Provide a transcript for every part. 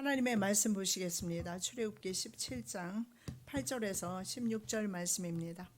하나님의 말씀 보시겠습니다. 출애굽기 17장 8절에서 16절 말씀입니다.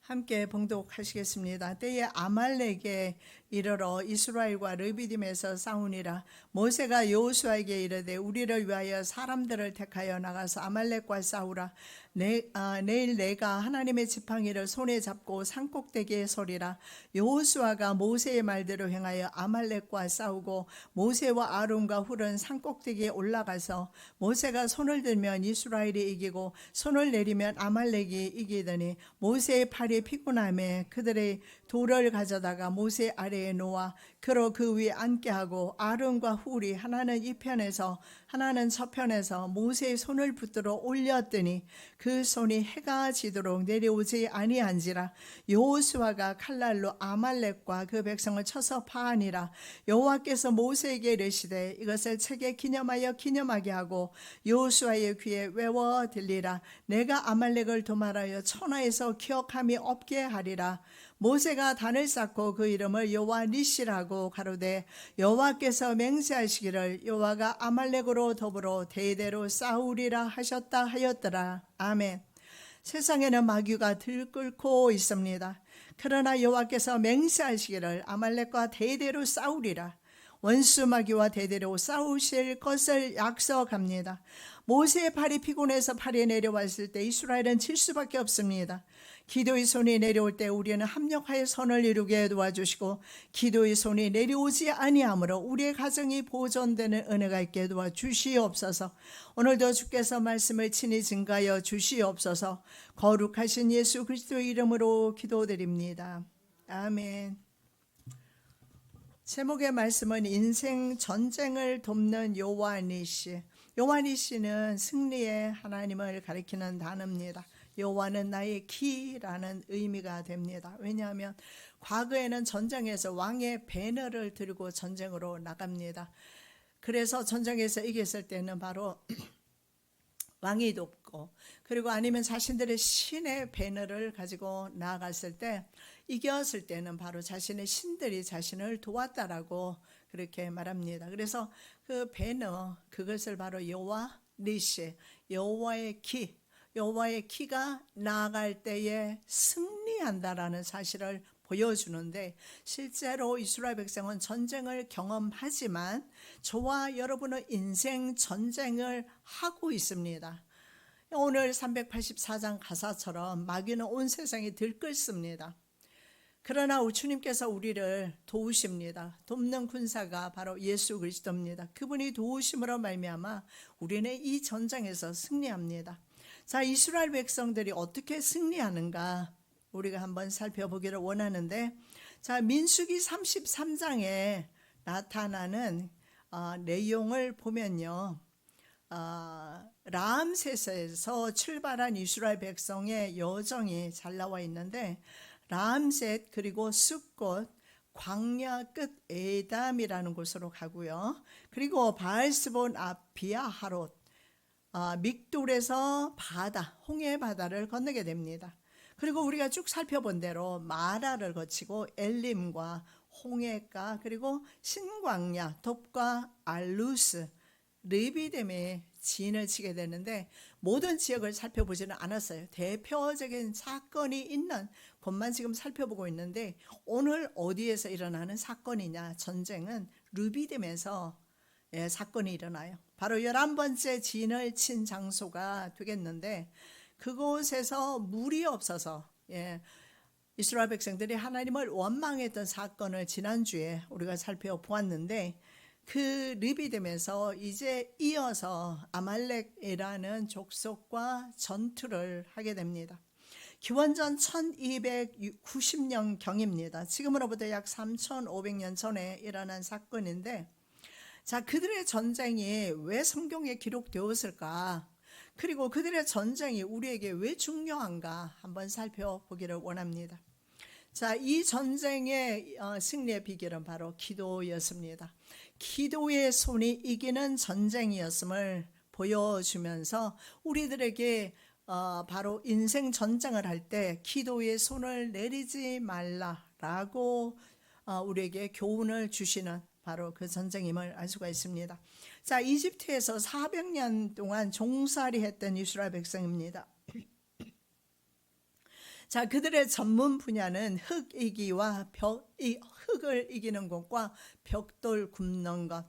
함께 봉독하시겠습니다. 때에 아말렉에 이르러 이스라엘과 르비딤에서 싸우니라. 모세가 여호수아에게 이르되 우리를 위하여 사람들을 택하여 나가서 아말렉과 싸우라. 내일 내가 하나님의 지팡이를 손에 잡고 산꼭대기에 서리라. 여호수아가 모세의 말대로 행하여 아말렉과 싸우고 모세와 아론과 훌은 산꼭대기에 올라가서 모세가 손을 들면 이스라엘이 이기고 손을 내리면 아말렉이 이기더니 모세의 팔이 피곤함에 그들의 돌을 가져다가 모세 아래에 놓아 그로 그 위에 앉게 하고 아론과 훌이 하나는 이 편에서 하나는 저 편에서 모세의 손을 붙들어 올렸더니 그 손이 해가 지도록 내려오지 아니한지라. 여호수아가 칼날로 아말렉과 그 백성을 쳐서 파하니라. 여호와께서 모세에게 이르시되 이것을 책에 기념하여 기념하게 하고 여호수아의 귀에 외워 들리라. 내가 아말렉을 도말하여 천하에서 기억함이 없게 하리라. 모세가 단을 쌓고 그 이름을 여호와 니시라고 가로되 여호와께서 맹세하시기를 여호와가 아말렉으로 더불어 대대로 싸우리라 하셨다 하였더라. 아멘. 세상에는 마귀가 들끓고 있습니다. 그러나 여호와께서 맹세하시기를 아말렉과 대대로 싸우리라. 원수 마귀와 대대로 싸우실 것을 약속합니다. 모세의 팔이 피곤해서 팔이 내려왔을 때 이스라엘은 질 수밖에 없습니다. 기도의 손이 내려올 때 우리는 합력하여 선을 이루게 도와주시고 기도의 손이 내려오지 아니하므로 우리의 가정이 보존되는 은혜가 있게 도와주시옵소서. 오늘도 주께서 말씀을 친히 증가하여 주시옵소서. 거룩하신 예수 그리스도의 이름으로 기도드립니다. 아멘. 제목의 말씀은 인생 전쟁을 돕는 여호와 니시. 여호와 니시는 승리의 하나님을 가리키는 단어입니다. 여호와는 나의 기라는 의미가 됩니다. 왜냐하면 과거에는 전쟁에서 왕의 배너를 들고 전쟁으로 나갑니다. 그래서 전쟁에서 이겼을 때는 바로 왕이 돕고 그리고 아니면 자신들의 신의 배너를 가지고 나아갔을 때 이겼을 때는 바로 자신의 신들이 자신을 도왔다라고 그렇게 말합니다. 그래서 그 배너 그것을 바로 여호와 니시, 여호와의 기, 여호와의 키가 나아갈 때에 승리한다라는 사실을 보여주는데 실제로 이스라엘 백성은 전쟁을 경험하지만 저와 여러분은 인생 전쟁을 하고 있습니다. 오늘 384장 가사처럼 마귀는 온 세상에 들끓습니다. 그러나 주님께서 우리를 도우십니다. 돕는 군사가 바로 예수 그리스도입니다. 그분이 도우심으로 말미암아 우리는 이 전쟁에서 승리합니다. 자, 이스라엘 백성들이 어떻게 승리하는가 우리가 한번 살펴보기를 원하는데, 자, 민수기 33장에 나타나는 내용을 보면요, 라암셋에서 출발한 이스라엘 백성의 여정이 잘 나와 있는데, 라암셋 그리고 숫곳 광야 끝 에담이라는 곳으로 가고요, 그리고 바알스본 앞 비아하롯 믹돌에서 바다, 홍해 바다를 건너게 됩니다. 그리고 우리가 쭉 살펴본 대로 마라를 거치고 엘림과 홍해가 그리고 신광야, 돛과 알루스, 르비딤에 진을 치게 되는데 모든 지역을 살펴보지는 않았어요. 대표적인 사건이 있는 곳만 지금 살펴보고 있는데 오늘 어디에서 일어나는 사건이냐, 전쟁은 르비딤에서 사건이 일어나요. 바로 11번째 진을 친 장소가 되겠는데 그곳에서 물이 없어서 이스라엘 백성들이 하나님을 원망했던 사건을 지난주에 우리가 살펴보았는데 그 르비딤에서 이제 이어서 아말렉이라는 족속과 전투를 하게 됩니다. 기원전 1290년 경입니다. 지금으로부터 약 3500년 전에 일어난 사건인데, 자, 그들의 전쟁이 왜 성경에 기록되었을까? 그리고 그들의 전쟁이 우리에게 왜 중요한가? 한번 살펴보기를 원합니다. 자, 이 전쟁의 승리의 비결은 바로 기도였습니다. 기도의 손이 이기는 전쟁이었음을 보여주면서 우리들에게 바로 인생 전쟁을 할 때 기도의 손을 내리지 말라라고 우리에게 교훈을 주시는 바로 그 전쟁임을 알 수가 있습니다. 자, 이집트에서 400년 동안 종살이 했던 이스라엘 백성입니다. 자, 그들의 전문 분야는 흙이기와 흙을 이기는 것과 벽돌 굽는 것,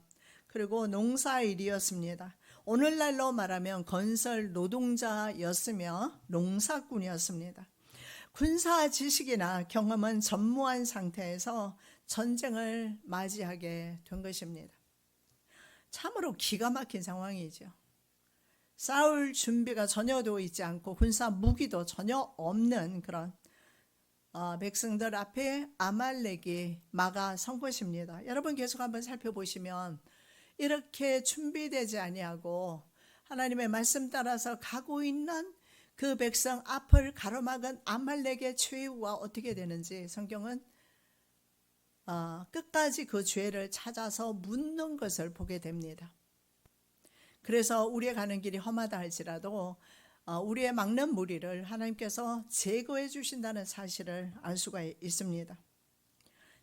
그리고 농사일이었습니다. 오늘날로 말하면 건설 노동자였으며 농사꾼이었습니다. 군사 지식이나 경험은 전무한 상태에서 전쟁을 맞이하게 된 것입니다. 참으로 기가 막힌 상황이죠. 싸울 준비가 전혀 되어 있지 않고 군사 무기도 전혀 없는 그런 백성들 앞에 아말렉이 막아선 것입니다. 여러분 계속 한번 살펴보시면 이렇게 준비되지 아니하고 하나님의 말씀 따라서 가고 있는 그 백성 앞을 가로막은 아말렉의 최후가 어떻게 되는지 성경은 끝까지 그 죄를 찾아서 묻는 것을 보게 됩니다. 그래서 우리의 가는 길이 험하다 할지라도 우리의 막는 무리를 하나님께서 제거해 주신다는 사실을 알 수가 있습니다.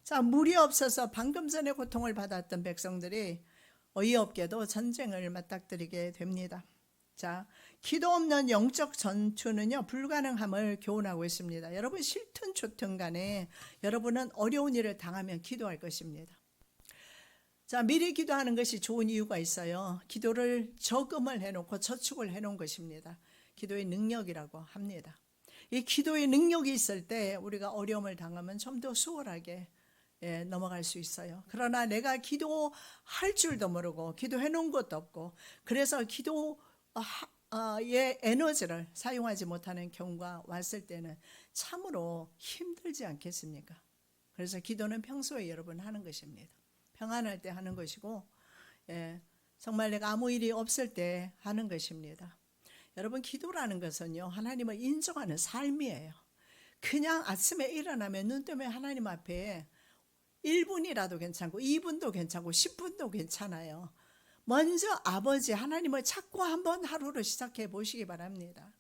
자, 물이 없어서 방금 전에 고통을 받았던 백성들이 어이없게도 전쟁을 맞닥뜨리게 됩니다. 자, 기도 없는 영적 전투는요, 불가능함을 교훈하고 있습니다. 여러분 싫든 좋든 간에 여러분은 어려운 일을 당하면 기도할 것입니다. 자, 미리 기도하는 것이 좋은 이유가 있어요. 기도를 저금을 해놓고 저축을 해놓은 것입니다. 기도의 능력이라고 합니다. 이 기도의 능력이 있을 때 우리가 어려움을 당하면 좀 더 수월하게 넘어갈 수 있어요. 그러나 내가 기도할 줄도 모르고 기도해 놓은 것도 없고 그래서 기도의 에너지를 사용하지 못하는 경우가 왔을 때는 참으로 힘들지 않겠습니까? 그래서 기도는 평소에 여러분 하는 것입니다. 평안할 때 하는 것이고 정말 내가 아무 일이 없을 때 하는 것입니다. 여러분 기도라는 것은요, 하나님을 인정하는 삶이에요. 그냥 아침에 일어나면 눈 뜨면 하나님 앞에 1분이라도 괜찮고 2분도 괜찮고 10분도 괜찮아요. 먼저 아버지 하나님을 찾고 한번 하루를 시작해 보시기 바랍니다.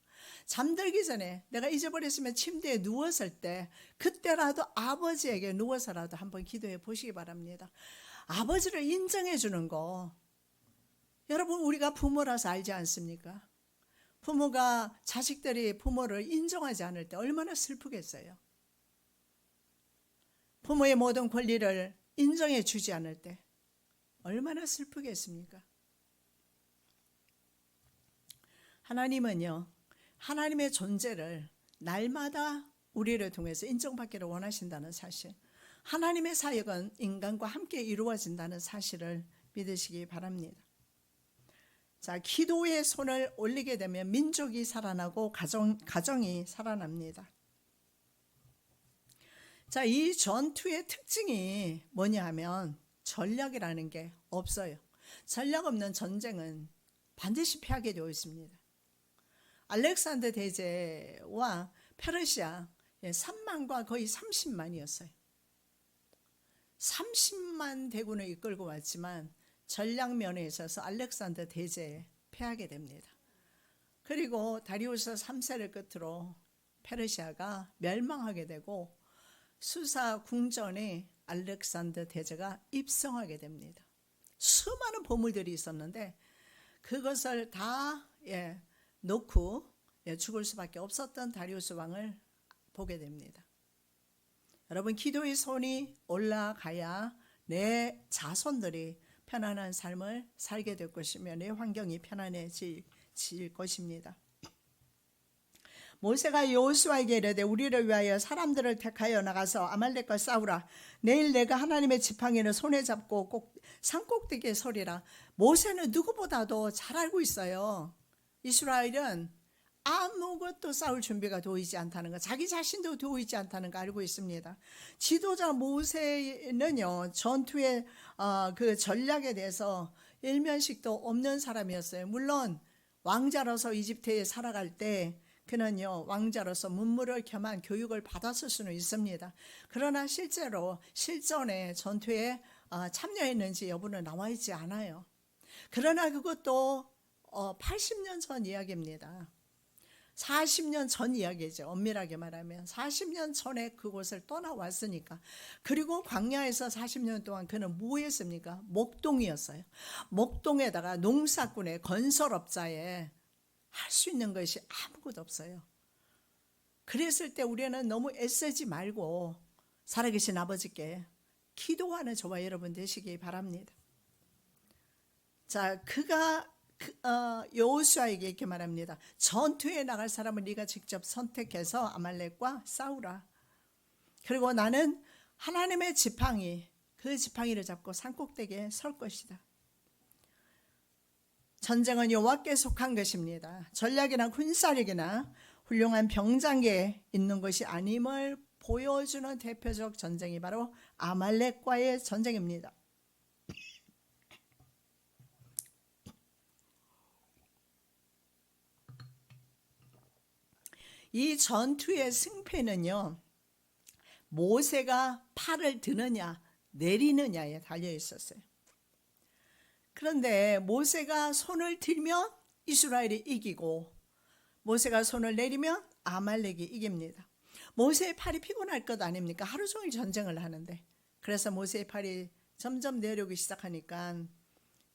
잠들기 전에 내가 잊어버렸으면 침대에 누웠을 때 그때라도 아버지에게 누워서라도 한번 기도해 보시기 바랍니다. 아버지를 인정해 주는 거, 여러분 우리가 부모라서 알지 않습니까? 부모가 자식들이 부모를 인정하지 않을 때 얼마나 슬프겠어요. 부모의 모든 권리를 인정해 주지 않을 때 얼마나 슬프겠습니까? 하나님은요, 하나님의 존재를 날마다 우리를 통해서 인정받기를 원하신다는 사실, 하나님의 사역은 인간과 함께 이루어진다는 사실을 믿으시기 바랍니다. 자, 기도의 손을 올리게 되면 민족이 살아나고 가정이 살아납니다. 자, 이 전투의 특징이 뭐냐 하면 전략이라는 게 없어요. 전략 없는 전쟁은 반드시 패하게 되어 있습니다. 알렉산더 대제와 페르시아 3만과 거의 30만이었어요. 30만 대군을 이끌고 왔지만 전략 면에 있어서 알렉산더 대제에 패하게 됩니다. 그리고 다리우스 3세를 끝으로 페르시아가 멸망하게 되고 수사 궁전에 알렉산더 대제가 입성하게 됩니다. 수많은 보물들이 있었는데 그것을 다 놓고 죽을 수밖에 없었던 다리우스 왕을 보게 됩니다. 여러분 기도의 손이 올라가야 내 자손들이 편안한 삶을 살게 될 것이며 내 환경이 편안해질 것입니다. 모세가 여호수아에게 이르되 우리를 위하여 사람들을 택하여 나가서 아말렉과 싸우라. 내일 내가 하나님의 지팡이를 손에 잡고 꼭 산꼭대기에 서리라. 모세는 누구보다도 잘 알고 있어요. 이스라엘은 아무것도 싸울 준비가 되어 있지 않다는 거, 자기 자신도 되어 있지 않다는 거 알고 있습니다. 지도자 모세는요, 전투의 그 전략에 대해서 일면식도 없는 사람이었어요. 물론 왕자로서 이집트에 살아갈 때 그는요, 왕자로서 문무를 겸한 교육을 받았을 수는 있습니다. 그러나 실제로 실전에 전투에 참여했는지 여부는 나와 있지 않아요. 그러나 그것도 80년 전 이야기입니다. 40년 전 이야기죠. 엄밀하게 말하면 40년 전에 그곳을 떠나왔으니까. 그리고 광야에서 40년 동안 그는 뭐 했습니까? 목동이었어요. 목동에다가 농사꾼의 건설업자에 할 수 있는 것이 아무것도 없어요. 그랬을 때 우리는 너무 애쓰지 말고 살아계신 아버지께 기도하는 저와 여러분 되시기 바랍니다. 자, 그가 여호수아에게 이렇게 말합니다. 전투에 나갈 사람을 네가 직접 선택해서 아말렉과 싸우라. 그리고 나는 하나님의 지팡이, 그 지팡이를 잡고 산꼭대기에 설 것이다. 전쟁은 여호와께 속한 것입니다. 전략이나 군사력이나 훌륭한 병장에 있는 것이 아님을 보여주는 대표적 전쟁이 바로 아말렉과의 전쟁입니다. 이 전투의 승패는요, 모세가 팔을 드느냐 내리느냐에 달려 있었어요. 그런데 모세가 손을 들면 이스라엘이 이기고 모세가 손을 내리면 아말렉이 이깁니다. 모세의 팔이 피곤할 것 아닙니까? 하루 종일 전쟁을 하는데. 그래서 모세의 팔이 점점 내려오기 시작하니까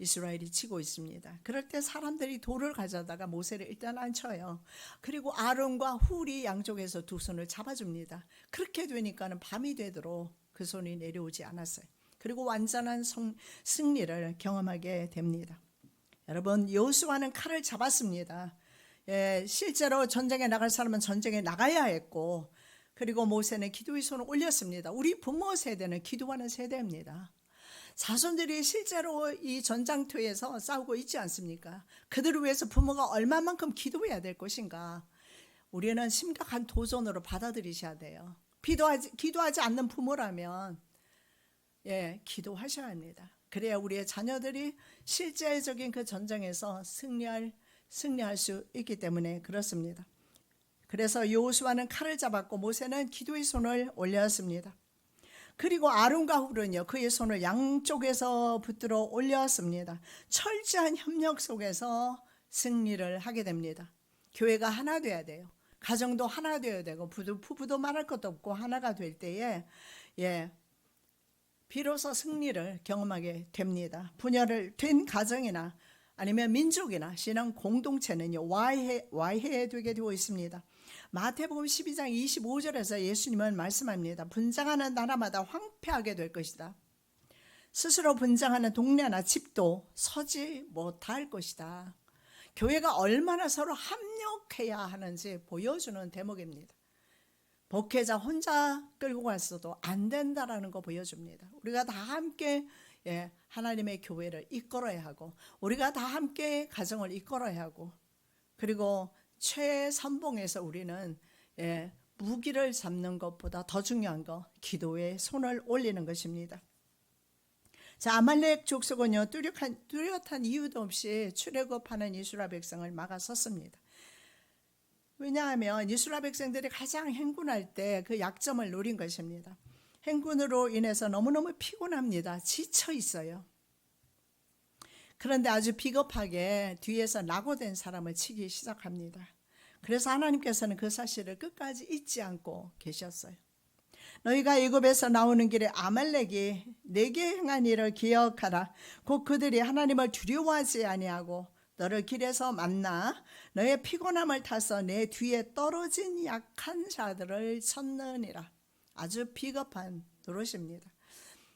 이스라엘이 치고 있습니다. 그럴 때 사람들이 돌을 가져다가 모세를 일단 앉혀요. 그리고 아론과 훌이 양쪽에서 두 손을 잡아줍니다. 그렇게 되니까는 밤이 되도록 그 손이 내려오지 않았어요. 그리고 완전한 승리를 경험하게 됩니다. 여러분, 여호수아는 칼을 잡았습니다. 실제로 전쟁에 나갈 사람은 전쟁에 나가야 했고, 그리고 모세는 기도의 손을 올렸습니다. 우리 부모 세대는 기도하는 세대입니다. 자손들이 실제로 이 전장터에서 싸우고 있지 않습니까? 그들을 위해서 부모가 얼마만큼 기도해야 될 것인가? 우리는 심각한 도전으로 받아들이셔야 돼요. 기도하지 않는 부모라면 기도하셔야 합니다. 그래야 우리의 자녀들이 실제적인 그 전쟁에서 승리할 수 있기 때문에 그렇습니다. 그래서 여호수아는 칼을 잡았고 모세는 기도의 손을 올렸습니다. 그리고 아론과 훌은요, 그의 손을 양쪽에서 붙들어 올렸습니다. 철저한 협력 속에서 승리를 하게 됩니다. 교회가 하나 돼야 돼요. 가정도 하나 되어야 되고 부부도 말할 것도 없고 하나가 될 때에 비로소 승리를 경험하게 됩니다. 분열을 된 가정이나 아니면 민족이나 신앙 공동체는요, 와해되게 되어 있습니다. 마태복음 12장 25절에서 예수님은 말씀합니다. 분장하는 나라마다 황폐하게 될 것이다. 스스로 분장하는 동네나 집도 서지 못할 것이다. 교회가 얼마나 서로 합력해야 하는지 보여주는 대목입니다. 목회자 혼자 끌고 갔어도 안 된다라는 거 보여줍니다. 우리가 다 함께 하나님의 교회를 이끌어야 하고, 우리가 다 함께 가정을 이끌어야 하고, 그리고 최선봉에서 우리는 무기를 잡는 것보다 더 중요한 거 기도에 손을 올리는 것입니다. 자, 아말렉 족속은요, 뚜렷한 이유도 없이 출애굽하는 이스라엘 백성을 막아섰습니다. 왜냐하면 이스라엘 백성들이 가장 행군할 때 그 약점을 노린 것입니다. 행군으로 인해서 너무너무 피곤합니다. 지쳐 있어요. 그런데 아주 비겁하게 뒤에서 낙오된 사람을 치기 시작합니다. 그래서 하나님께서는 그 사실을 끝까지 잊지 않고 계셨어요. 너희가 애굽에서 나오는 길에 아말렉이 내게 행한 일을 기억하라. 곧 그들이 하나님을 두려워하지 아니하고 너를 길에서 만나 너의 피곤함을 타서 내 뒤에 떨어진 약한 자들을 쳤느니라. 아주 비겁한 노릇입니다.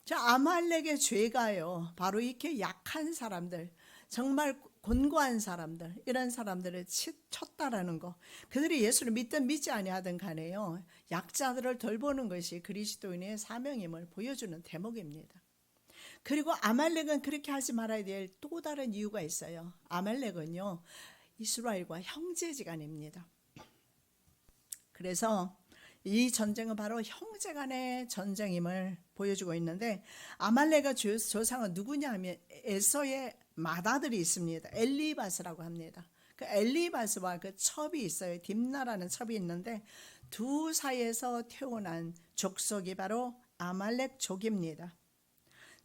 자, 아말렉의 죄가요, 바로 이렇게 약한 사람들, 정말 곤고한 사람들, 이런 사람들을 쳤다라는 거. 그들이 예수를 믿든 믿지 아니하든 간에요, 약자들을 돌보는 것이 그리스도인의 사명임을 보여주는 대목입니다. 그리고 아말렉은 그렇게 하지 말아야 될 또 다른 이유가 있어요. 아말렉은요, 이스라엘과 형제지간입니다. 그래서 이 전쟁은 바로 형제간의 전쟁임을 보여주고 있는데, 아말렉의 조상은 누구냐 하면 에서의 맏아들이 있습니다. 엘리바스라고 합니다. 그 엘리바스와 그 첩이 있어요. 딥나라는 첩이 있는데 두 사이에서 태어난 족속이 바로 아말렉족입니다.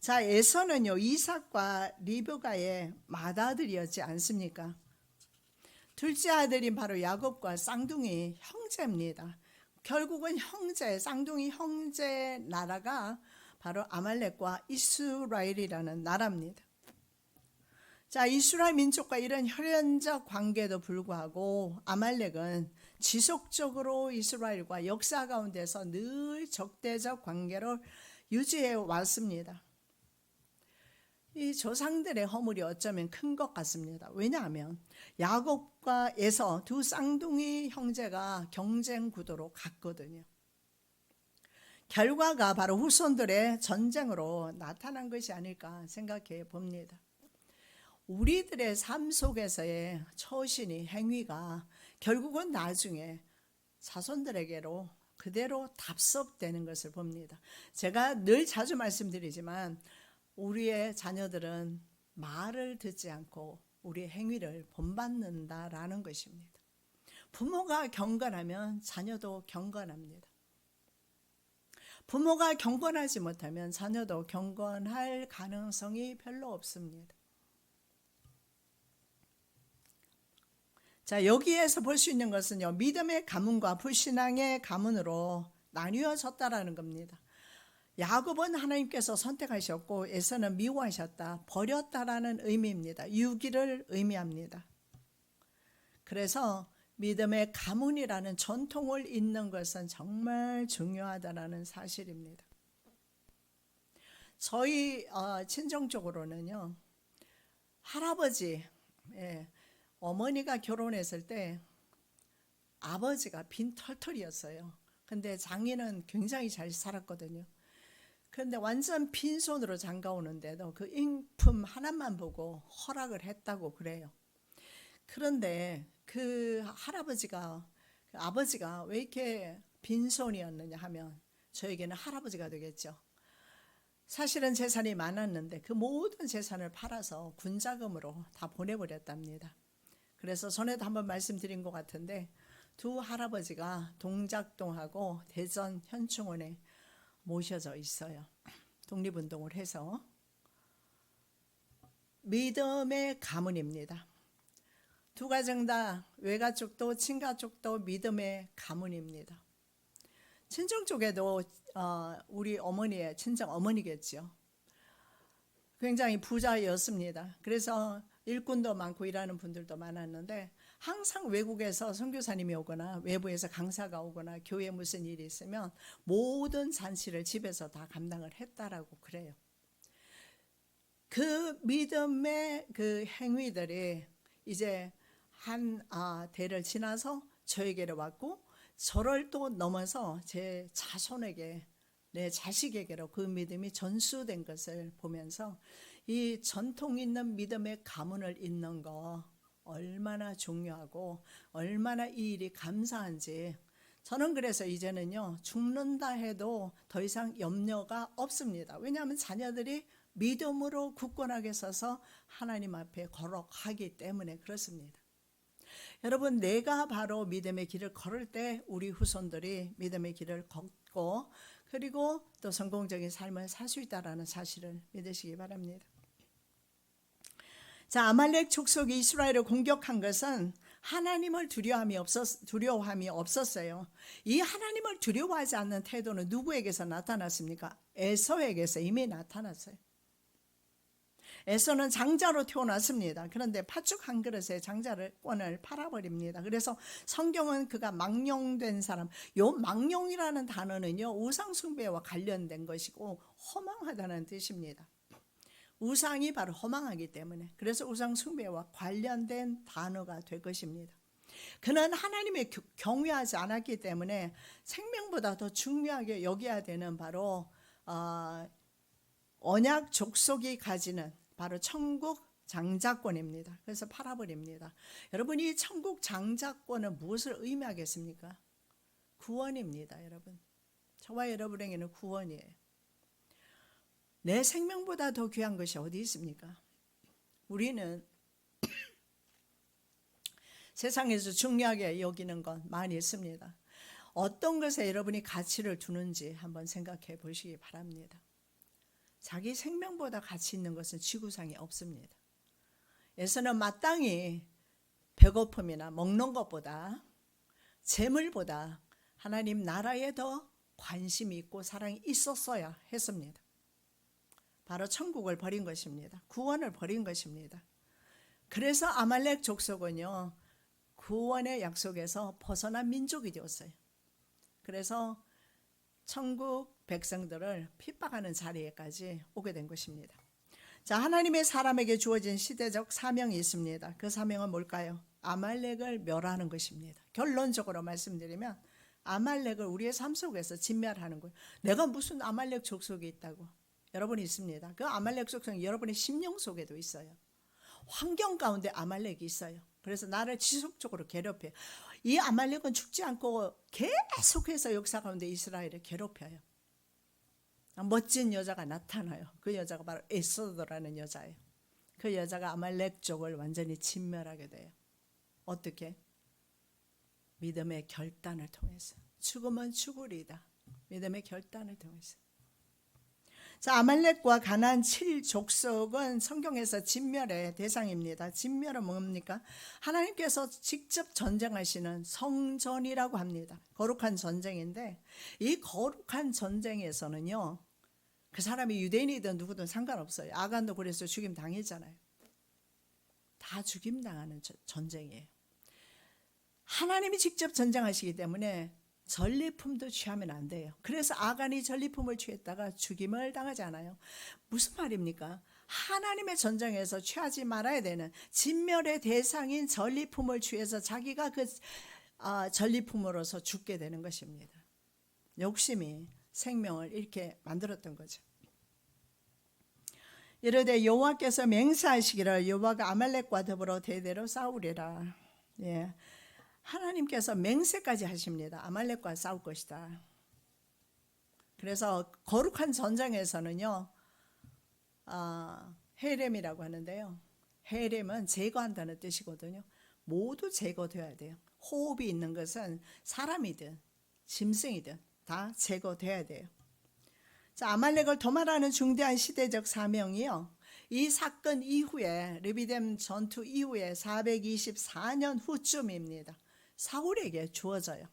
자, 에서는요, 이삭과 리브가의 맏아들이었지 않습니까? 둘째 아들인 바로 야곱과 쌍둥이 형제입니다. 결국은 형제, 쌍둥이 형제 나라가 바로 아말렉과 이스라엘이라는 나라입니다. 자, 이스라엘 민족과 이런 혈연적 관계도 불구하고 아말렉은 지속적으로 이스라엘과 역사 가운데서 늘 적대적 관계를 유지해 왔습니다. 이 조상들의 허물이 어쩌면 큰 것 같습니다. 왜냐하면 야곱과 에서 두 쌍둥이 형제가 경쟁 구도로 갔거든요. 결과가 바로 후손들의 전쟁으로 나타난 것이 아닐까 생각해 봅니다. 우리들의 삶 속에서의 처신이 행위가 결국은 나중에 자손들에게로 그대로 답습되는 것을 봅니다. 제가 늘 자주 말씀드리지만 우리의 자녀들은 말을 듣지 않고 우리의 행위를 본받는다라는 것입니다. 부모가 경건하면 자녀도 경건합니다. 부모가 경건하지 못하면 자녀도 경건할 가능성이 별로 없습니다. 자, 여기에서 볼 수 있는 것은요, 믿음의 가문과 불신앙의 가문으로 나뉘어졌다라는 겁니다. 야곱은 하나님께서 선택하셨고 에서는 미워하셨다, 버렸다라는 의미입니다. 유기를 의미합니다. 그래서 믿음의 가문이라는 전통을 잇는 것은 정말 중요하다라는 사실입니다. 저희 친정 쪽으로는요, 할아버지, 어머니가 결혼했을 때 아버지가 빈털털이었어요. 근데 장인은 굉장히 잘 살았거든요. 그런데 완전 빈손으로 장가 오는데도 그 인품 하나만 보고 허락을 했다고 그래요. 그런데 그 할아버지가, 그 아버지가 왜 이렇게 빈손이었느냐 하면 저에게는 할아버지가 되겠죠. 사실은 재산이 많았는데 그 모든 재산을 팔아서 군자금으로 다 보내버렸답니다. 그래서 전에도 한번 말씀드린 것 같은데 두 할아버지가 동작동하고 대전 현충원에 모셔져 있어요. 독립운동을 해서. 믿음의 가문입니다. 두 가정 다 외가 쪽도 친가 쪽도 믿음의 가문입니다. 친정 쪽에도 우리 어머니의 친정 어머니겠죠. 굉장히 부자였습니다. 그래서 일꾼도 많고 일하는 분들도 많았는데 항상 외국에서 선교사님이 오거나 외부에서 강사가 오거나 교회에 무슨 일이 있으면 모든 잔치를 집에서 다 감당을 했다라고 그래요. 그 믿음의 그 행위들이 이제 한 대를 지나서 저에게로 왔고 저를 또 넘어서 제 자손에게, 내 자식에게로 그 믿음이 전수된 것을 보면서 이 전통 있는 믿음의 가문을 잇는 거 얼마나 중요하고 얼마나 이 일이 감사한지, 저는 그래서 이제는요, 죽는다 해도 더 이상 염려가 없습니다. 왜냐하면 자녀들이 믿음으로 굳건하게 서서 하나님 앞에 걸어가기 때문에 그렇습니다. 여러분, 내가 바로 믿음의 길을 걸을 때 우리 후손들이 믿음의 길을 걷고 그리고 또 성공적인 삶을 살 수 있다는 사실을 믿으시기 바랍니다. 자, 아말렉 족속이 이스라엘을 공격한 것은 하나님을 두려워함이 없었어요. 이 하나님을 두려워하지 않는 태도는 누구에게서 나타났습니까? 에서에게서 이미 나타났어요. 에서는 장자로 태어났습니다. 그런데 팥죽 한 그릇에 장자권을 팔아버립니다. 그래서 성경은 그가 망령된 사람, 요 망령이라는 단어는요, 우상숭배와 관련된 것이고 허망하다는 뜻입니다. 우상이 바로 허망하기 때문에, 그래서 우상숭배와 관련된 단어가 될 것입니다. 그는 하나님의 경외하지 않았기 때문에 생명보다 더 중요하게 여겨야 되는 바로 언약 족속이 가지는 바로 천국 장자권입니다. 그래서 팔아버립니다. 여러분, 이 천국 장자권은 무엇을 의미하겠습니까? 구원입니다. 여러분, 저와 여러분에게는 구원이에요. 내 생명보다 더 귀한 것이 어디 있습니까? 우리는 세상에서 중요하게 여기는 건 많이 있습니다. 어떤 것에 여러분이 가치를 두는지 한번 생각해 보시기 바랍니다. 자기 생명보다 가치 있는 것은 지구상에 없습니다. 에서는 마땅히 배고픔이나 먹는 것보다, 재물보다 하나님 나라에 더 관심이 있고 사랑이 있었어야 했습니다. 바로 천국을 버린 것입니다. 구원을 버린 것입니다. 그래서 아말렉 족속은요, 구원의 약속에서 벗어난 민족이 되었어요. 그래서 천국 백성들을 핍박하는 자리에까지 오게 된 것입니다. 자, 하나님의 사람에게 주어진 시대적 사명이 있습니다. 그 사명은 뭘까요? 아말렉을 멸하는 것입니다. 결론적으로 말씀드리면 아말렉을 우리의 삶 속에서 진멸하는 거예요. 내가 무슨 아말렉 족속이 있다고? 여러분이 있습니다. 그 아말렉 족속은 여러분의 심령 속에도 있어요. 환경 가운데 아말렉이 있어요. 그래서 나를 지속적으로 괴롭혀요. 이 아말렉은 죽지 않고 계속해서 역사 가운데 이스라엘을 괴롭혀요. 멋진 여자가 나타나요. 그 여자가 바로 에스더라는 여자예요. 그 여자가 아말렉 족을 완전히 진멸하게 돼요. 어떻게? 믿음의 결단을 통해서. 죽으면 죽으리다. 믿음의 결단을 통해서. 자, 아말렉과 가나안 7족속은 성경에서 진멸의 대상입니다. 진멸은 뭡니까? 하나님께서 직접 전쟁하시는 성전이라고 합니다. 거룩한 전쟁인데, 이 거룩한 전쟁에서는요, 그 사람이 유대인이든 누구든 상관없어요. 아간도 그래서 죽임 당했잖아요. 다 죽임 당하는 전쟁이에요. 하나님이 직접 전쟁하시기 때문에 전리품도 취하면 안 돼요. 그래서 아간이 전리품을 취했다가 죽임을 당하지 않아요. 무슨 말입니까? 하나님의 전쟁에서 취하지 말아야 되는 진멸의 대상인 전리품을 취해서 자기가 그 전리품으로서 죽게 되는 것입니다. 욕심이 생명을 잃게 만들었던 거죠. 이르되 여호와께서 맹세하시기를 여호와가 아말렉과 더불어 대대로 싸우리라. 예. 하나님께서 맹세까지 하십니다. 아말렉과 싸울 것이다. 그래서 거룩한 전쟁에서는요, 헤렘이라고 하는데요. 헤렘은 제거한다는 뜻이거든요. 모두 제거되어야 돼요. 호흡이 있는 것은 사람이든 짐승이든 다 제거돼야 돼요. 자, 아말렉을 도말하는 중대한 시대적 사명이요, 이 사건 이후에, 르비딤 전투 이후에 424년 후쯤입니다. 사울에게 주어져요.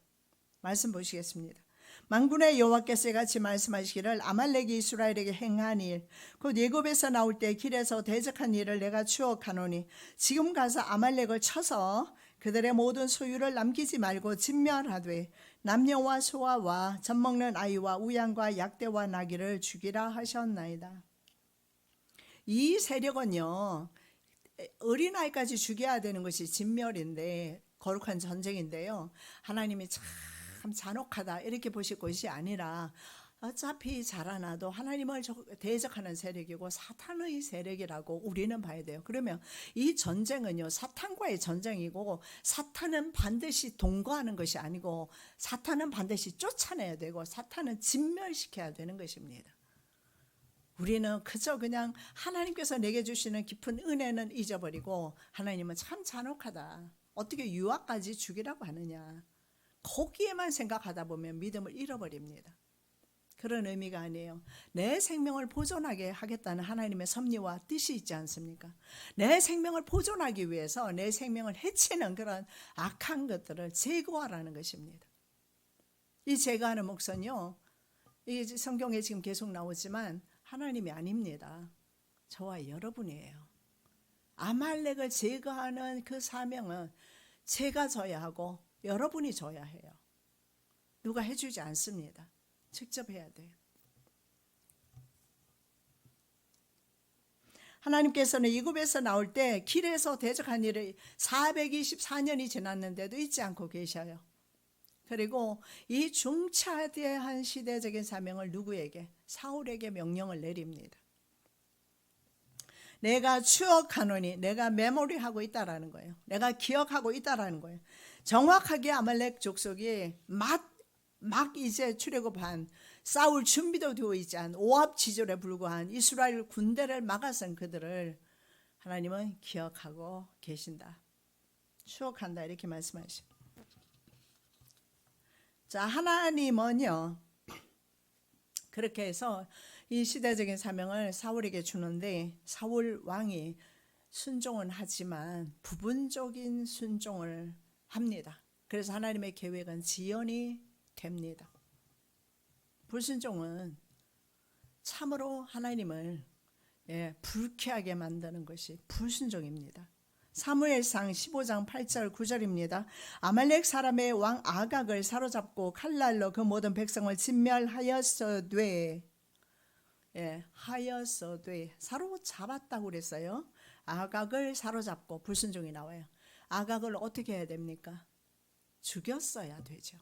말씀 보시겠습니다. 만군의 여호와께서 같이 말씀하시기를 아말렉이 이스라엘에게 행한 일, 곧 애굽에서 나올 때 길에서 대적한 일을 내가 추억하노니 지금 가서 아말렉을 쳐서 그들의 모든 소유를 남기지 말고 진멸하되 남녀와 소아와 젖먹는 아이와 우양과 약대와 나귀를 죽이라 하셨나이다. 이 세력은요, 어린아이까지 죽여야 되는 것이 진멸인데, 거룩한 전쟁인데요, 하나님이 참 잔혹하다 이렇게 보실 것이 아니라 어차피 자라나도 하나님을 대적하는 세력이고 사탄의 세력이라고 우리는 봐야 돼요. 그러면 이 전쟁은요, 사탄과의 전쟁이고, 사탄은 반드시 동거하는 것이 아니고 사탄은 반드시 쫓아내야 되고 사탄은 진멸시켜야 되는 것입니다. 우리는 그저 그냥 하나님께서 내게 주시는 깊은 은혜는 잊어버리고 하나님은 참 잔혹하다, 어떻게 유아까지 죽이라고 하느냐, 거기에만 생각하다 보면 믿음을 잃어버립니다. 그런 의미가 아니에요. 내 생명을 보존하게 하겠다는 하나님의 섭리와 뜻이 있지 않습니까? 내 생명을 보존하기 위해서 내 생명을 해치는 그런 악한 것들을 제거하라는 것입니다. 이 제거하는 목선요, 이게 성경에 지금 계속 나오지만 하나님이 아닙니다. 저와 여러분이에요. 아말렉을 제거하는 그 사명은 제가 져야 하고 여러분이 져야 해요. 누가 해주지 않습니다. 직접 해야 돼요. 하나님께서는 애굽에서 나올 때 길에서 대적한 일을 424년이 지났는데도 잊지 않고 계셔요. 그리고 이 중차대한 시대적인 사명을 누구에게? 사울에게 명령을 내립니다. 내가 추억하노니, 내가 메모리하고 있다라는 거예요. 내가 기억하고 있다라는 거예요. 정확하게 아말렉 족속이 막 이제 출애굽한, 싸울 준비도 되어 있지 않은 오합지졸에 불과한 이스라엘 군대를 막아선 그들을 하나님은 기억하고 계신다. 추억한다 이렇게 말씀하십니다. 자, 하나님은요, 그렇게 해서 이 시대적인 사명을 사울에게 주는데 사울 왕이 순종은 하지만 부분적인 순종을 합니다. 그래서 하나님의 계획은 지연이 됩니다. 불순종은 참으로 하나님을 불쾌하게 만드는 것이 불순종입니다. 사무엘상 15장 8절 9절입니다. 아말렉 사람의 왕 아각을 사로잡고 칼날로 그 모든 백성을 진멸하였어되, 사로잡았다고 그랬어요. 아각을 사로잡고, 불순종이 나와요. 아각을 어떻게 해야 됩니까? 죽였어야 되죠.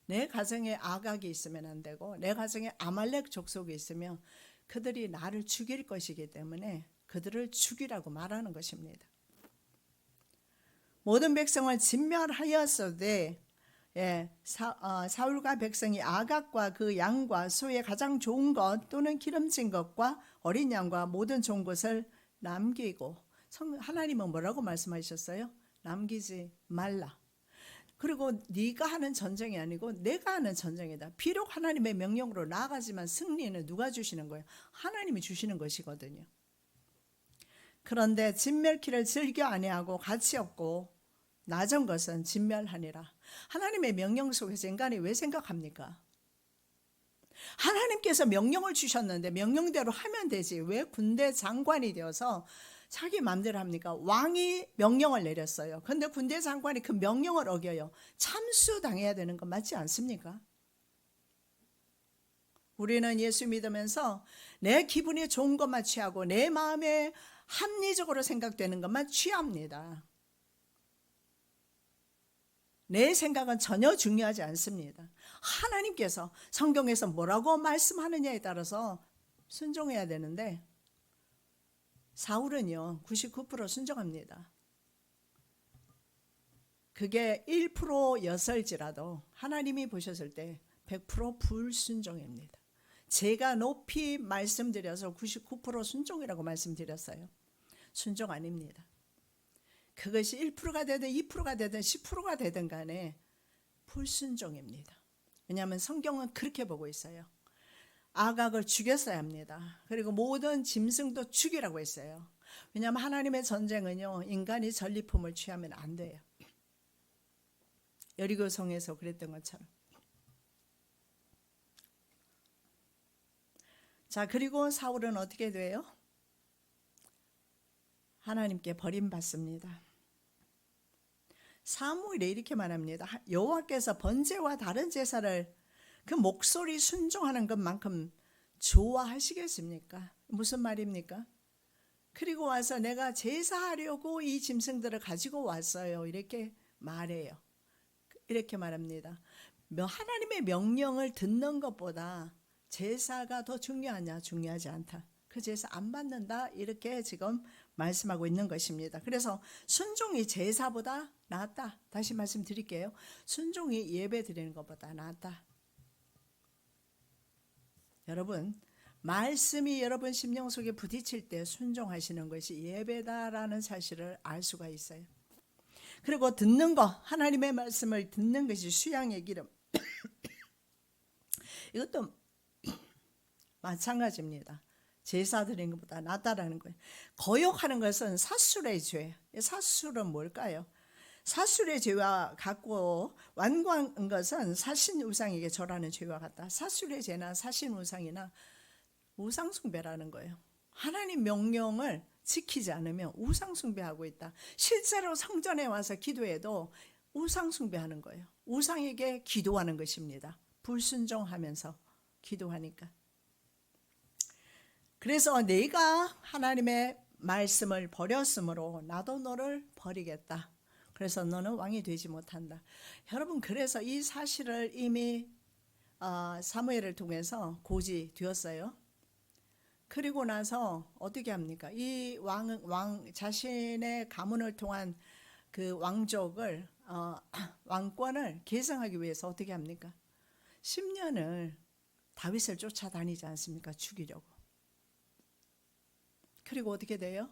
내 가정에 아각이 있으면 안 되고, 내 가정에 아말렉 족속이 있으면 그들이 나를 죽일 것이기 때문에 그들을 죽이라고 말하는 것입니다. 모든 백성을 진멸하였으되, 사울과 백성이 아각과 그 양과 소의 가장 좋은 것 또는 기름진 것과 어린 양과 모든 좋은 것을 남기고, 하나님은 뭐라고 말씀하셨어요? 남기지 말라. 그리고 네가 하는 전쟁이 아니고 내가 하는 전쟁이다. 비록 하나님의 명령으로 나아가지만 승리는 누가 주시는 거예요? 하나님이 주시는 것이거든요. 그런데 진멸키를 즐겨 아니하고 가치 없고 낮은 것은 진멸하니라. 하나님의 명령 속에서 인간이 왜 생각합니까? 하나님께서 명령을 주셨는데 명령대로 하면 되지, 왜 군대 장관이 되어서 자기 마음대로 합니까? 왕이 명령을 내렸어요. 그런데 군대 장관이 그 명령을 어겨요. 참수당해야 되는 건 맞지 않습니까? 우리는 예수 믿으면서 내 기분이 좋은 것만 취하고 내 마음에 합리적으로 생각되는 것만 취합니다. 내 생각은 전혀 중요하지 않습니다. 하나님께서 성경에서 뭐라고 말씀하느냐에 따라서 순종해야 되는데, 사울은요 99% 순종합니다. 그게 1%였을지라도 하나님이 보셨을 때 100% 불순종입니다. 제가 높이 말씀드려서 99% 순종이라고 말씀드렸어요. 순종 아닙니다. 그것이 1%가 되든 2%가 되든 10%가 되든 간에 불순종입니다. 왜냐하면 성경은 그렇게 보고 있어요. 아각을 죽였어야 합니다. 그리고 모든 짐승도 죽이라고 했어요. 왜냐하면 하나님의 전쟁은요, 인간이 전리품을 취하면 안 돼요. 여리고성에서 그랬던 것처럼. 자, 그리고 사울은 어떻게 돼요? 하나님께 버림받습니다. 사무엘에 이렇게 말합니다. 여호와께서 번제와 다른 제사를 그 목소리 순종하는 것만큼 좋아하시겠습니까? 무슨 말입니까? 그리고 와서 내가 제사하려고 이 짐승들을 가지고 왔어요. 이렇게 말해요. 이렇게 말합니다. 하나님의 명령을 듣는 것보다 제사가 더 중요하냐? 중요하지 않다. 그 제사 안 받는다. 이렇게 지금 말씀하고 있는 것입니다. 그래서 순종이 제사보다 낫다. 다시 말씀드릴게요. 순종이 예배 드리는 것보다 낫다. 여러분, 말씀이 여러분 심령 속에 부딪힐 때 순종하시는 것이 예배다라는 사실을 알 수가 있어요. 그리고 듣는 것, 하나님의 말씀을 듣는 것이 수양의 기름. 이것도 마찬가지입니다. 제사 드리는 것보다 낫다라는 거예요. 거역하는 것은 사술의 죄. 사술은 뭘까요? 사술의 죄와 같고 완고한 것은 사신 우상에게 절하는 죄와 같다. 사술의 죄나 사신 우상이나 우상 숭배라는 거예요. 하나님 명령을 지키지 않으면 우상 숭배하고 있다. 실제로 성전에 와서 기도해도 우상 숭배하는 거예요. 우상에게 기도하는 것입니다. 불순종하면서 기도하니까. 그래서 내가 하나님의 말씀을 버렸으므로 나도 너를 버리겠다. 그래서 너는 왕이 되지 못한다. 여러분, 그래서 이 사실을 이미 사무엘을 통해서 고지되었어요. 그리고 나서 어떻게 합니까? 이 왕 자신의 가문을 통한 그 왕족을 왕권을 계승하기 위해서 어떻게 합니까? 10년을 다윗을 쫓아다니지 않습니까? 죽이려고. 그리고 어떻게 돼요?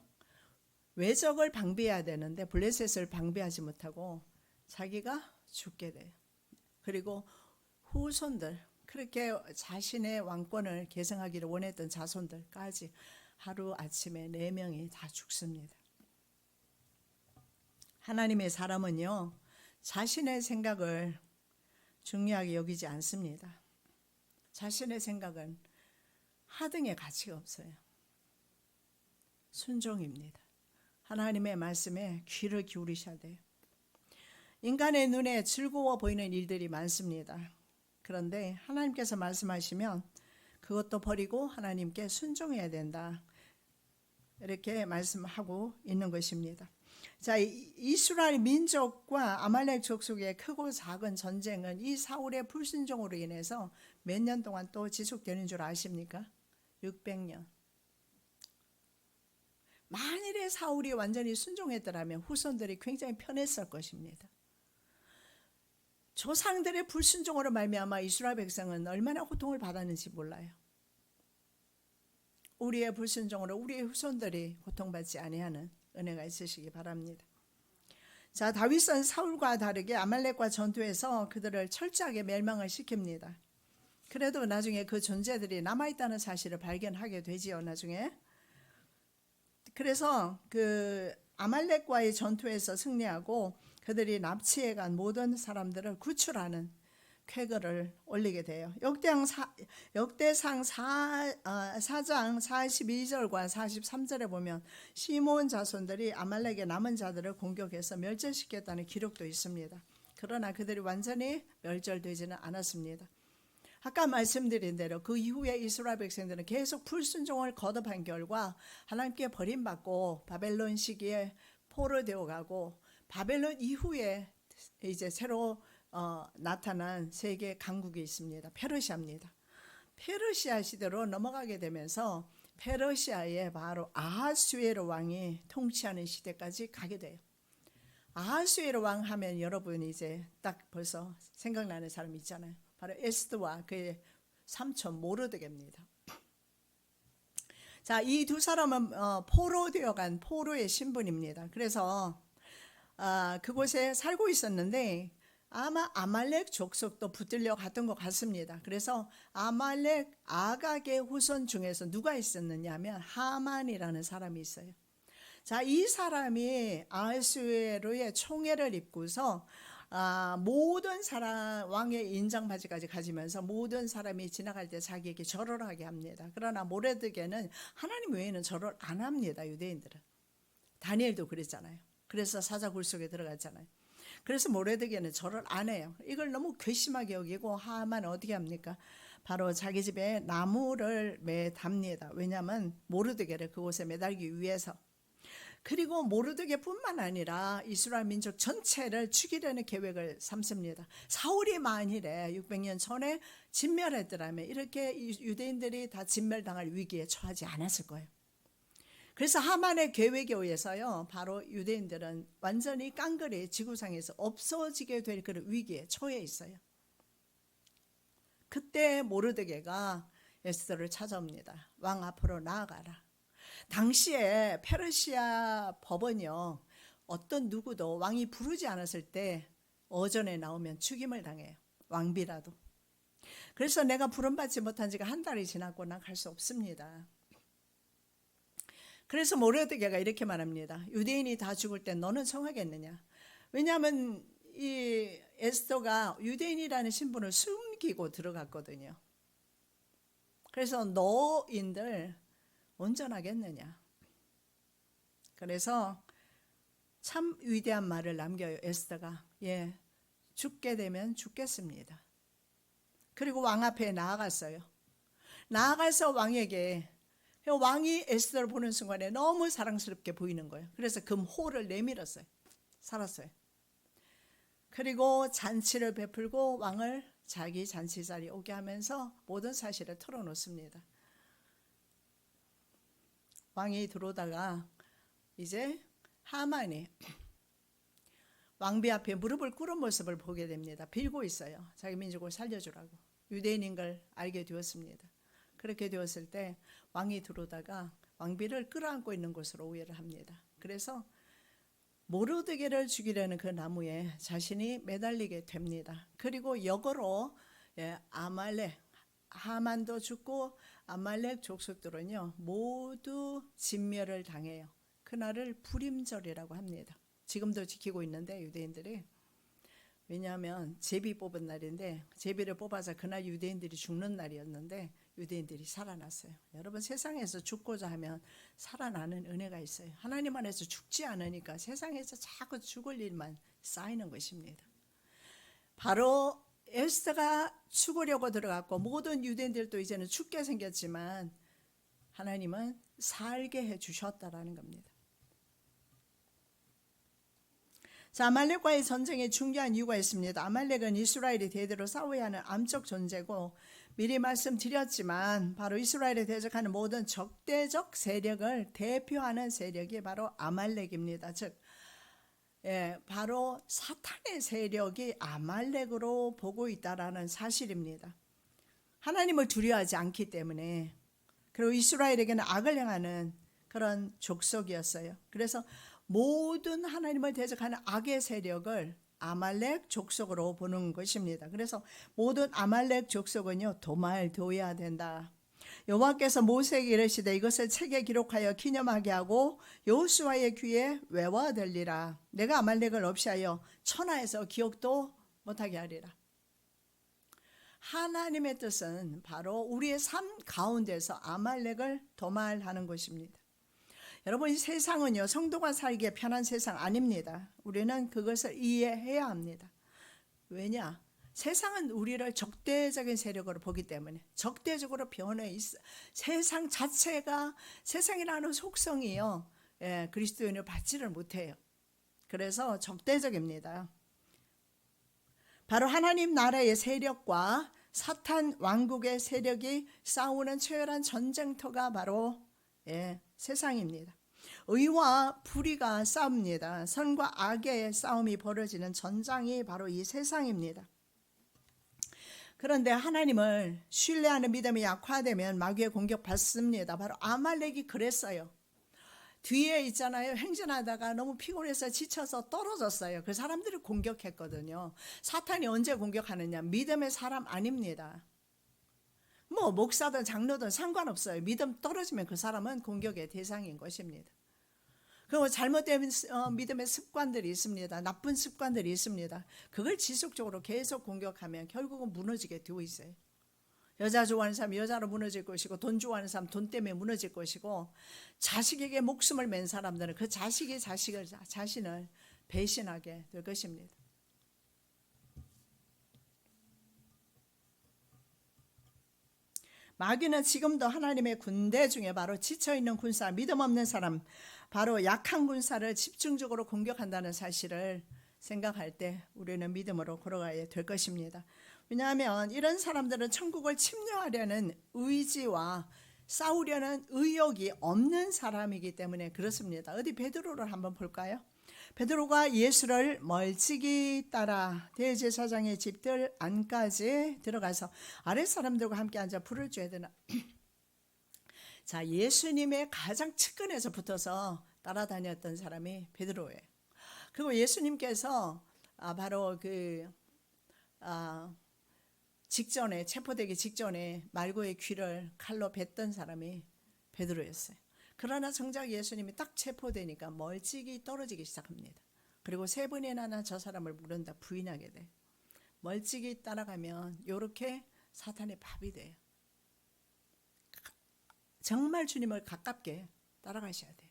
외적을 방비해야 되는데 블레셋을 방비하지 못하고 자기가 죽게 돼요. 그리고 후손들, 그렇게 자신의 왕권을 계승하기를 원했던 자손들까지 하루 아침에 4명이 다 죽습니다. 하나님의 사람은요, 자신의 생각을 중요하게 여기지 않습니다. 자신의 생각은 하등의 가치가 없어요. 순종입니다. 하나님의 말씀에 귀를 기울이셔야 돼요. 인간의 눈에 즐거워 보이는 일들이 많습니다. 그런데 하나님께서 말씀하시면 그것도 버리고 하나님께 순종해야 된다. 이렇게 말씀하고 있는 것입니다. 자, 이스라엘 민족과 아말렉 족속의 크고 작은 전쟁은 이 사울의 불순종으로 인해서 몇 년 동안 또 지속되는 줄 아십니까? 600년. 만일에 사울이 완전히 순종했더라면 후손들이 굉장히 편했을 것입니다. 조상들의 불순종으로 말미암아 이스라엘 백성은 얼마나 고통을 받았는지 몰라요. 우리의 불순종으로 우리의 후손들이 고통받지 아니하는 은혜가 있으시기 바랍니다. 자, 다윗은 사울과 다르게 아말렉과 전투에서 그들을 철저하게 멸망을 시킵니다. 그래도 나중에 그 존재들이 남아있다는 사실을 발견하게 되지요. 나중에. 그래서 그 아말렉과의 전투에서 승리하고 그들이 납치해간 모든 사람들을 구출하는 쾌거를 올리게 돼요. 역대상 4장 42절과 43절에 보면 시몬 자손들이 아말렉의 남은 자들을 공격해서 멸절시켰다는 기록도 있습니다. 그러나 그들이 완전히 멸절되지는 않았습니다. 아까 말씀드린 대로 그 이후에 이스라엘 백성들은 계속 불순종을 거듭한 결과 하나님께 버림받고 바벨론 시기에 포로되어 가고 바벨론 이후에 이제 새로 나타난 세계 강국이 있습니다. 페르시아입니다. 페르시아 시대로 넘어가게 되면서 페르시아의 바로 아하수에로 왕이 통치하는 시대까지 가게 돼요. 아하수에로 왕 하면 여러분이 이제 딱 벌써 생각나는 사람 있잖아요. 바로 에스더와 그의 삼촌 모르드게입니다. 자, 이 두 사람은 포로되어 간 포로의 신분입니다. 그래서 그곳에 살고 있었는데 아마 아말렉 족속도 붙들려 갔던 것 같습니다. 그래서 아말렉 아각의 후손 중에서 누가 있었느냐 하면 하만이라는 사람이 있어요. 자, 이 사람이 아하수에로의 총애를 입고서 모든 사람 왕의 인장 바지까지 가지면서 모든 사람이 지나갈 때 자기에게 절을 하게 합니다. 그러나 모르드게는 하나님 외에는 절을 안 합니다. 유대인들은. 다니엘도 그랬잖아요. 그래서 사자굴 속에 들어갔잖아요. 그래서 모르드게는 절을 안 해요. 이걸 너무 괘씸하게 여기고 하만은 어떻게 합니까? 바로 자기 집에 나무를 매답니다. 왜냐하면 모르드게를 그곳에 매달기 위해서. 그리고 모르드게뿐만 아니라 이스라엘 민족 전체를 죽이려는 계획을 삼습니다. 사울이 만일에 600년 전에 진멸했더라면 이렇게 유대인들이 다 진멸당할 위기에 처하지 않았을 거예요. 그래서 하만의 계획에 의해서요, 바로 유대인들은 완전히 깡그리 지구상에서 없어지게 될 그런 위기에 처해 있어요. 그때 모르드게가 에스더를 찾아옵니다. 왕 앞으로 나아가라. 당시에 페르시아 법은요, 어떤 누구도 왕이 부르지 않았을 때 어전에 나오면 죽임을 당해요. 왕비라도. 그래서 내가 부름받지 못한 지가 한 달이 지났고 난 갈 수 없습니다. 그래서 모르드게가 이렇게 말합니다. 유대인이 다 죽을 때 너는 성하겠느냐? 왜냐하면 이 에스더가 유대인이라는 신분을 숨기고 들어갔거든요. 그래서 너인들 온전하겠느냐? 그래서 참 위대한 말을 남겨요. 에스더가 죽게 되면 죽겠습니다. 그리고 왕 앞에 나아갔어요. 나아가서 왕에게, 왕이 에스더를 보는 순간에 너무 사랑스럽게 보이는 거예요. 그래서 금호를 내밀었어요. 살았어요. 그리고 잔치를 베풀고 왕을 자기 잔치 자리에 오게 하면서 모든 사실을 털어놓습니다. 왕이 들어오다가 이제 하만이 왕비 앞에 무릎을 꿇은 모습을 보게 됩니다. 빌고 있어요. 자기 민족을 살려주라고. 유대인인 걸 알게 되었습니다. 그렇게 되었을 때 왕이 들어오다가 왕비를 끌어안고 있는 것으로 오해를 합니다. 그래서 모르드게를 죽이려는 그 나무에 자신이 매달리게 됩니다. 그리고 역으로 아말렉, 하만도 죽고 아말렉 족속들은요 모두 진멸을 당해요. 그날을 불임절이라고 합니다. 지금도 지키고 있는데 유대인들이, 왜냐하면 제비 뽑은 날인데 제비를 뽑아서 그날 유대인들이 죽는 날이었는데 유대인들이 살아났어요. 여러분, 세상에서 죽고자 하면 살아나는 은혜가 있어요. 하나님 안에서 죽지 않으니까 세상에서 자꾸 죽을 일만 쌓이는 것입니다. 바로 에스더가 죽으려고 들어갔고 모든 유대인들도 이제는 죽게 생겼지만 하나님은 살게 해주셨다라는 겁니다. 자, 아말렉과의 전쟁에 중요한 이유가 있습니다. 아말렉은 이스라엘이 대대로 싸워야 하는 암적 존재고, 미리 말씀드렸지만 바로 이스라엘에 대적하는 모든 적대적 세력을 대표하는 세력이 바로 아말렉입니다. 즉 바로 사탄의 세력이 아말렉으로 보고 있다라는 사실입니다. 하나님을 두려워하지 않기 때문에, 그리고 이스라엘에게는 악을 행하는 그런 족속이었어요. 그래서 모든 하나님을 대적하는 악의 세력을 아말렉 족속으로 보는 것입니다. 그래서 모든 아말렉 족속은요 도말도해야 된다. 여호와께서 모세에게 이르시되 이것을 책에 기록하여 기념하게 하고 여호수아의 귀에 외워들리라. 내가 아말렉을 없이하여 천하에서 기억도 못하게 하리라. 하나님의 뜻은 바로 우리의 삶 가운데서 아말렉을 도말하는 것입니다. 여러분, 이 세상은요 성도가 살기에 편한 세상 아닙니다. 우리는 그것을 이해해야 합니다. 왜냐? 세상은 우리를 적대적인 세력으로 보기 때문에 적대적으로 변해 있어. 세상 자체가, 세상이라는 속성이요 그리스도인을 받지를 못해요. 그래서 적대적입니다. 바로 하나님 나라의 세력과 사탄 왕국의 세력이 싸우는 치열한 전쟁터가 바로 세상입니다. 의와 불의가 싸웁니다. 선과 악의 싸움이 벌어지는 전장이 바로 이 세상입니다. 그런데 하나님을 신뢰하는 믿음이 약화되면 마귀의 공격 받습니다. 바로 아말렉이 그랬어요. 뒤에 있잖아요. 행진하다가 너무 피곤해서 지쳐서 떨어졌어요. 그 사람들을 공격했거든요. 사탄이 언제 공격하느냐? 믿음의 사람 아닙니다. 뭐 목사든 장로든 상관없어요. 믿음 떨어지면 그 사람은 공격의 대상인 것입니다. 그리고 잘못된 믿음의 습관들이 있습니다. 나쁜 습관들이 있습니다. 그걸 지속적으로 계속 공격하면 결국은 무너지게 되어 있어요. 여자 좋아하는 사람 여자로 무너질 것이고, 돈 좋아하는 사람 돈 때문에 무너질 것이고, 자식에게 목숨을 맨 사람들은 그 자식이 자신을 배신하게 될 것입니다. 마귀는 지금도 하나님의 군대 중에 바로 지쳐있는 군사, 믿음 없는 사람, 바로 약한 군사를 집중적으로 공격한다는 사실을 생각할 때 우리는 믿음으로 걸어가야 될 것입니다. 왜냐하면 이런 사람들은 천국을 침략하려는 의지와 싸우려는 의욕이 없는 사람이기 때문에 그렇습니다. 어디 베드로를 한번 볼까요? 베드로가 예수를 멀찍이 따라 대제사장의 집들 안까지 들어가서 아랫 사람들과 함께 앉아 불을 쬐야 되나. 자, 예수님의 가장 측근에서 붙어서 따라다녔던 사람이 베드로예요. 그리고 예수님께서 바로 직전에, 체포되기 직전에 말고의 귀를 칼로 뱉던 사람이 베드로였어요. 그러나 정작 예수님이 딱 체포되니까 멀찍이 떨어지기 시작합니다. 그리고 3번이나 저 사람을 물은다 부인하게 돼. 멀찍이 따라가면 이렇게 사탄의 밥이 돼요. 정말 주님을 가깝게 따라가셔야 돼요.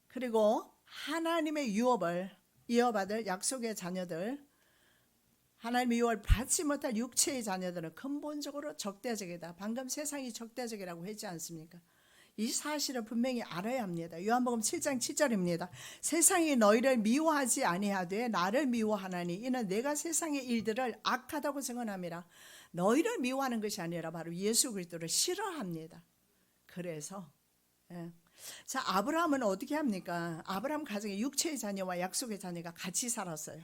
그리고 하나님의 유업을 이어받을 약속의 자녀들, 하나님의 유업을 받지 못할 육체의 자녀들은 근본적으로 적대적이다. 방금 세상이 적대적이라고 했지 않습니까? 이 사실을 분명히 알아야 합니다. 요한복음 7장 7절입니다. 세상이 너희를 미워하지 아니하되 나를 미워하나니 이는 내가 세상의 일들을 악하다고 증언함이라. 너희를 미워하는 것이 아니라 바로 예수 그리스도를 싫어합니다. 그래서 자, 아브라함은 어떻게 합니까? 아브라함 가정에 육체의 자녀와 약속의 자녀가 같이 살았어요.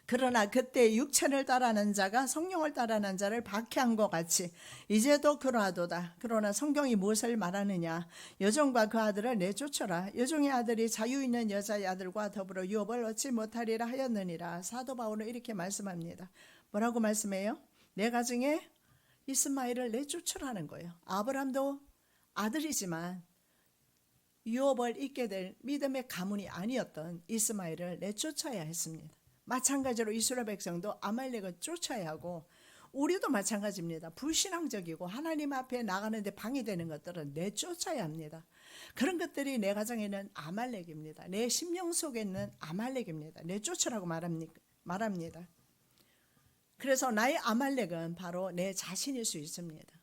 그러나 그때 육체를 따르는 자가 성령을 따르는 자를 박해한 것 같이 이제도 그러하도다. 그러나 성경이 무엇을 말하느냐? 여종과 그 아들을 내쫓아라. 여종의 아들이 자유 있는 여자의 아들과 더불어 유업을 얻지 못하리라 하였느니라. 사도 바울은 이렇게 말씀합니다. 뭐라고 말씀해요? 내 가정에 이스마엘을 내쫓으라는 거예요. 아브라함도 아들이지만 유업을 잊게 될 믿음의 가문이 아니었던 이스마엘을 내쫓아야 했습니다. 마찬가지로 이스라엘 백성도 아말렉을 쫓아야 하고, 우리도 마찬가지입니다. 불신앙적이고 하나님 앞에 나가는데 방해되는 것들은 내쫓아야 합니다. 그런 것들이 내 가정에는 아말렉입니다. 내 심령 속에 있는 아말렉입니다. 내쫓으라고 말합니다. 그래서 나의 아말렉은 바로 내 자신일 수 있습니다.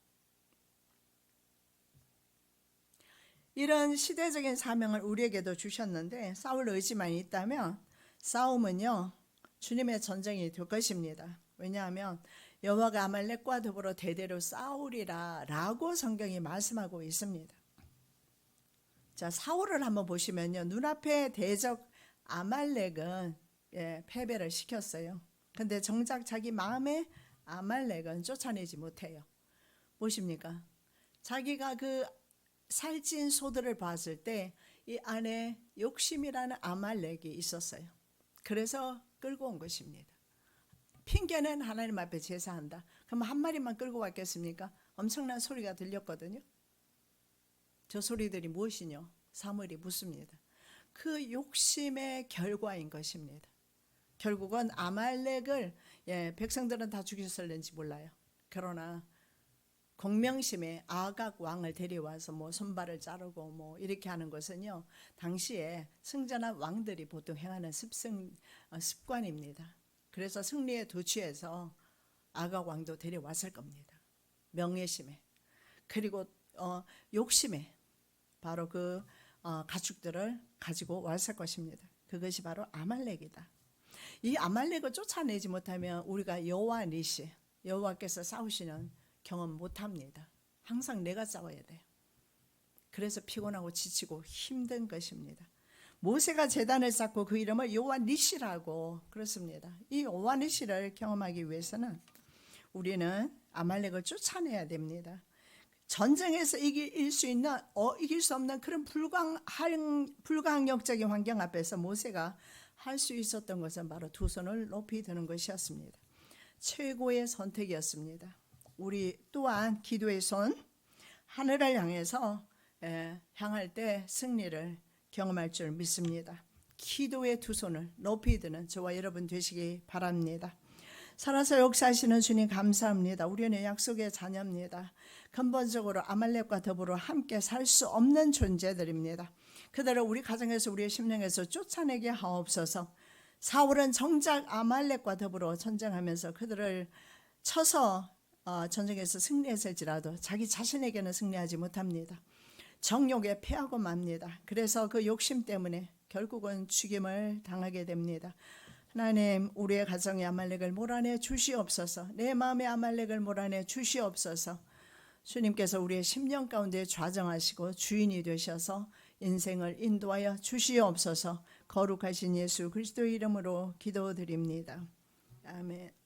이런 시대적인 사명을 우리에게도 주셨는데, 싸울 의지만 있다면 싸움은요 주님의 전쟁이 될 것입니다. 왜냐하면 여호와가 아말렉과 더불어 대대로 싸우리라 라고 성경이 말씀하고 있습니다. 자, 사울을 한번 보시면요, 눈앞에 대적 아말렉은 패배를 시켰어요. 근데 정작 자기 마음에 아말렉은 쫓아내지 못해요. 보십니까? 자기가 그 살찐 소들을 봤을 때 이 안에 욕심이라는 아말렉이 있었어요. 그래서 끌고 온 것입니다. 핑계는 하나님 앞에 제사한다. 그럼 한 마리만 끌고 왔겠습니까? 엄청난 소리가 들렸거든요. 저 소리들이 무엇이뇨? 사무엘이 묻습니다. 그 욕심의 결과인 것입니다. 결국은 아말렉을 백성들은 다 죽였을는지 몰라요. 그러나 공명심에 아각 왕을 데려와서 손발을 자르고 이렇게 하는 것은요, 당시에 승전한 왕들이 보통 행하는 습관입니다. 그래서 승리에 도취해서 아각 왕도 데려왔을 겁니다. 명예심에, 그리고 욕심에 바로 그 가축들을 가지고 왔을 것입니다. 그것이 바로 아말렉이다. 이 아말렉을 쫓아내지 못하면 우리가 여호와 니시, 여호와께서 싸우시는 경험 못합니다. 항상 내가 싸워야 돼요. 그래서 피곤하고 지치고 힘든 것입니다. 모세가 제단을 쌓고 그 이름을 여호와 니시라고 그렇습니다. 이 여호와 니시를 경험하기 위해서는 우리는 아말렉을 쫓아내야 됩니다. 전쟁에서 이길 수 없는 그런 불가항력적인 환경 앞에서 모세가 할 수 있었던 것은 바로 두 손을 높이 드는 것이었습니다. 최고의 선택이었습니다. 우리 또한 기도의 손, 하늘을 향해서 향할 때 승리를 경험할 줄 믿습니다. 기도의 두 손을 높이 드는 저와 여러분 되시기 바랍니다. 살아서 역사하시는 주님 감사합니다. 우리는 약속의 자녀입니다. 근본적으로 아말렉과 더불어 함께 살 수 없는 존재들입니다. 그들을 우리 가정에서 우리의 심령에서 쫓아내게 하옵소서. 사울은 정작 아말렉과 더불어 전쟁하면서 그들을 쳐서 전쟁에서 승리했을지라도 자기 자신에게는 승리하지 못합니다. 정욕에 패하고 맙니다. 그래서 그 욕심 때문에 결국은 죽임을 당하게 됩니다. 하나님, 우리의 가정에 아말렉을 몰아내 주시옵소서. 내 마음에 아말렉을 몰아내 주시옵소서. 주님께서 우리의 심령 가운데 좌정하시고 주인이 되셔서 인생을 인도하여 주시옵소서. 거룩하신 예수 그리스도의 이름으로 기도드립니다. 아멘.